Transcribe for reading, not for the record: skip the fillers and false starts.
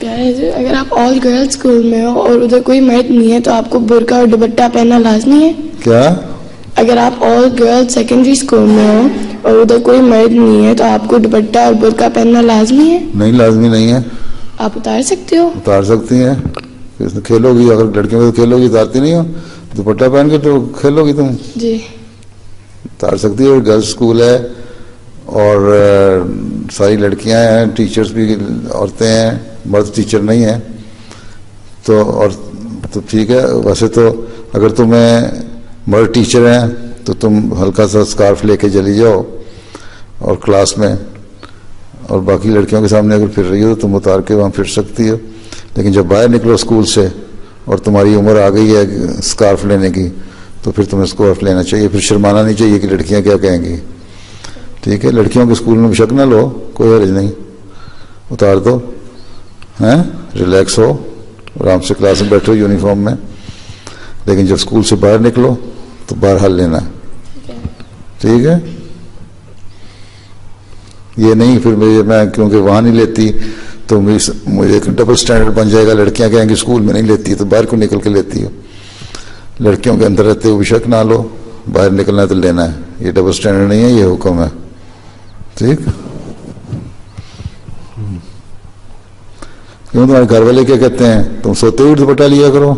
پیارے اگر آپ آل گرلز اسکول میں ہو اور ادھر کوئی مرد نہیں ہے تو آپ کو برقع اور دوپٹہ پہننا لازمی ہے؟ کیا؟ اگر آپ آل گرلز سیکنڈری اسکول میں ہو اور ادھر کوئی مرد نہیں ہے تو آپ کو دوپٹہ اور برقع پہننا لازمی ہے؟ نہیں، لازمی نہیں ہے. آپ اتار سکتے ہو. اتار سکتی ہیں، کھیلو گی. اگر لڑکیوں میں تو کھیلو گی، اتارتی نہیں ہو. دوپٹہ پہن کے تو کھیلو گی تم. جی اتار سکتی ہے. گرلز اسکول ہے اور ساری لڑکیاں ہیں، ٹیچرز بھی عورتیں ہیں، مرد ٹیچر نہیں ہیں. تو ٹھیک ہے. ویسے تو اگر تمہیں مرد ٹیچر ہیں تو تم ہلکا سا اسکارف لے کے چلی جاؤ اور کلاس میں، اور باقی لڑکیوں کے سامنے اگر پھر رہی ہو تو تم اتار کے وہاں پھر سکتی ہو. لیکن جب باہر نکلو اسکول سے اور تمہاری عمر آ گئی ہے اسکارف لینے کی تو پھر تمہیں اسکارف لینا چاہیے. پھر شرمانا نہیں چاہیے کہ لڑکیاں کیا کہیں گی. ٹھیک ہے. لڑکیوں کے اسکول میں شک نہ لو، کوئی حرج نہیں، اتار دو. ہیں، ریلیکس ہو، آرام سے کلاس میں بیٹھو یونیفارم میں. لیکن جب اسکول سے باہر نکلو تو باہر حل لینا. ٹھیک ہے. یہ نہیں پھر میں کیونکہ وہاں نہیں لیتی تو مجھے ایک ڈبل سٹینڈرڈ بن جائے گا. لڑکیاں کہیں گی اسکول میں نہیں لیتی تو باہر کو نکل کے لیتی ہو. لڑکیوں کے اندر رہتے ہوئے شک نہ لو، باہر نکلنا ہے تو لینا ہے. یہ ڈبل سٹینڈرڈ نہیں ہے، یہ حکم ہے. ٹھیک. کیوں تمہارے گھر والے کیا کہتے ہیں؟ تم سوتے ہوئے دوپٹہ لیا کرو.